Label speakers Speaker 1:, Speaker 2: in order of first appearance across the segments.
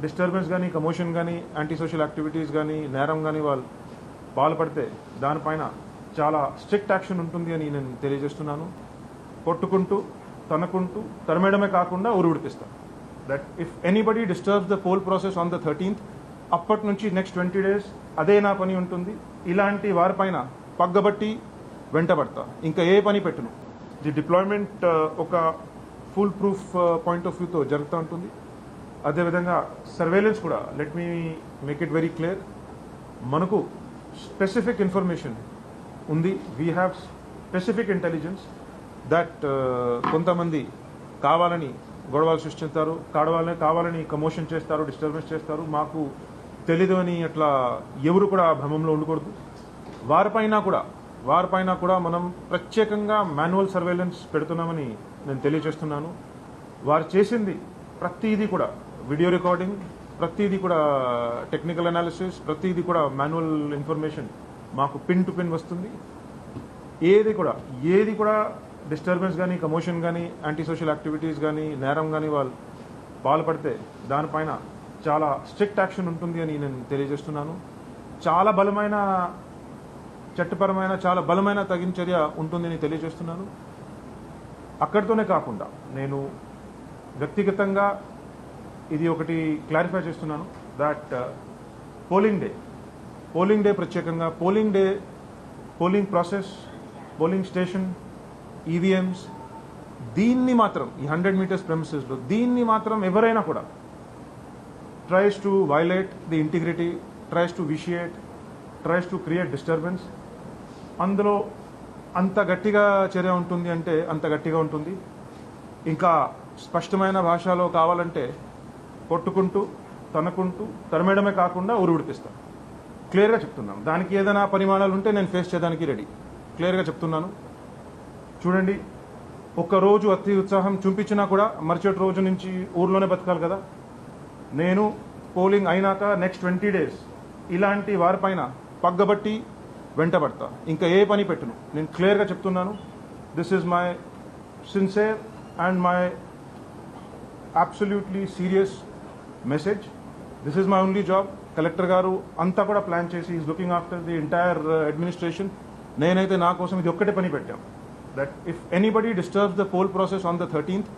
Speaker 1: Disturbance కానీ commotion కానీ anti social activities కానీ నేరం కానీ వాళ్ళు పాల్పడితే దానిపైన చాలా స్ట్రిక్ట్ యాక్షన్ ఉంటుంది అని నేను తెలియజేస్తున్నాను. కొట్టుకుంటూ తనకుంటూ తరమేయడమే కాకుండా ఉరివిడిపిస్తాను. That if anybody disturbs the poll process on the 13th అప్పటి నుంచి నెక్స్ట్ 20 days అదే నా పని ఉంటుంది. ఇలాంటి వారిపైన పగ్గబట్టి వెంటబడతా, ఇంకా ఏ పని పెట్టును. ది డిప్లాయ్మెంట్ ఒక ఫుల్ ప్రూఫ్ పాయింట్ ఆఫ్ వ్యూతో జరుగుతూ ఉంటుంది. అదేవిధంగా సర్వేలెన్స్ కూడా, let me make it very clear, మనకు స్పెసిఫిక్ ఇన్ఫర్మేషన్ ఉంది. We have specific intelligence that కొంతమంది కావాలని గొడవలు సృష్టిస్తారు, కావాలని కమోషన్ చేస్తారు, డిస్టర్బెన్స్ చేస్తారు. మాకు తెలీదు అని అట్లా ఎవరు కూడా భ్రమంలో ఉండకూడదు. వారిపైన కూడా మనం ప్రత్యేకంగా మాన్యువల్ సర్వేలెన్స్ పెడుతున్నామని నేను తెలియజేస్తున్నాను. వారు చేసింది ప్రతిదీ కూడా వీడియో రికార్డింగ్, ప్రతిదీ కూడా టెక్నికల్ అనాలిసిస్, ప్రతిదీ కూడా మాన్యువల్ ఇన్ఫర్మేషన్ మాకు పిన్ టు పిన్ వస్తుంది. ఏది కూడా డిస్టర్బెన్స్ కానీ కమోషన్ కానీ యాంటీ సోషల్ యాక్టివిటీస్ కానీ నేరం కానీ వాళ్ళు పాల్పడితే దానిపైన చాలా స్ట్రిక్ట్ యాక్షన్ ఉంటుంది అని నేను తెలియజేస్తున్నాను. చాలా బలమైన చట్టపరమైన చాలా బలమైన తగిన చర్య ఉంటుందని తెలియజేస్తున్నాను. అక్కడితోనే కాకుండా నేను వ్యక్తిగతంగా ఇది ఒకటి క్లారిఫై చేస్తున్నాను దట్ పోలింగ్ డే ప్రత్యేకంగా polling process, polling station, EVMs, దీన్ని మాత్రం ఈ 100 meters ప్రెమిసెస్లో దీన్ని మాత్రం ఎవరైనా కూడా tries to violate the integrity, tries to vitiate, tries to create disturbance, అందులో అంత గట్టిగా చర్య ఉంటుంది అంటే అంత గట్టిగా ఉంటుంది. ఇంకా స్పష్టమైన భాషలో కావాలంటే కొట్టుకుంటూ తనకుంటూ తరమేయడమే కాకుండా ఉరివిడిపిస్తాను. క్లియర్గా చెప్తున్నాను. దానికి ఏదైనా పరిమాణాలు ఉంటే నేను ఫేస్ చేయడానికి రెడీ. క్లియర్గా చెప్తున్నాను. చూడండి, ఒక్కరోజు అతి ఉత్సాహం చూపించినా కూడా మరుసటి రోజు నుంచి ఊర్లోనే బతకాలి కదా. నేను పోలింగ్ అయినాక నెక్స్ట్ 20 days ఇలాంటి వారిపైన పగ్గబట్టి వెంటబడతా, ఇంకా ఏ పని పెట్టును. నేను క్లియర్గా చెప్తున్నాను. This is my sincere and my absolutely serious message. This is my only job. Collector గారు అంతా కూడా ప్లాన్ చేసి is looking after the entire administration. నేనైతే నా కోసం ఇది ఒక్కటే పని పెట్టాం, that if anybody disturbs the poll process on the 13th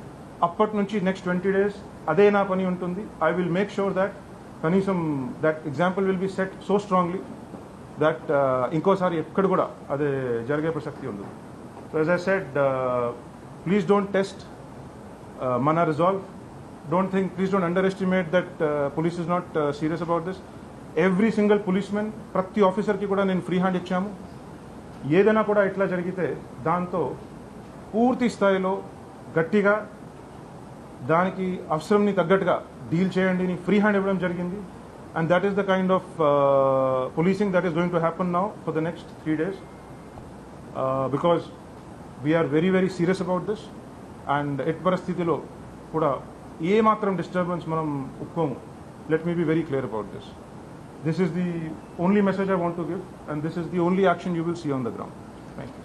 Speaker 1: అప్పటి నుంచి నెక్స్ట్ 20 days అదే నా పని ఉంటుంది. I will make sure that కనీసం that example will be set so strongly that ఇంకోసారి ఎక్కడ కూడా అదే జరిగే ప్రసక్తి ఉండదు. So as I said, please don't test మన resolve. Please don't underestimate that police is not serious about this. Every single policemen, ప్రతి ఆఫీసర్కి కూడా నేను ఫ్రీ హ్యాండ్ ఇచ్చాము. ఏదైనా కూడా ఇట్లా జరిగితే దాంతో పూర్తి స్థాయిలో గట్టిగా దానికి అవసరంని తగ్గట్టుగా డీల్ చేయండి అని ఫ్రీ హ్యాండ్ ఇవ్వడం జరిగింది. And that is the kind of policing that is going to happen now for the next 3 days because we are very very serious about this. And at పరిస్థితిలో కూడా ఏ మాత్రం డిస్టర్బెన్స్ మనం ఒప్పుకోము. Let me be very clear about this. This is the only message I want to give, and this is the only action you will see on the ground. Thank you.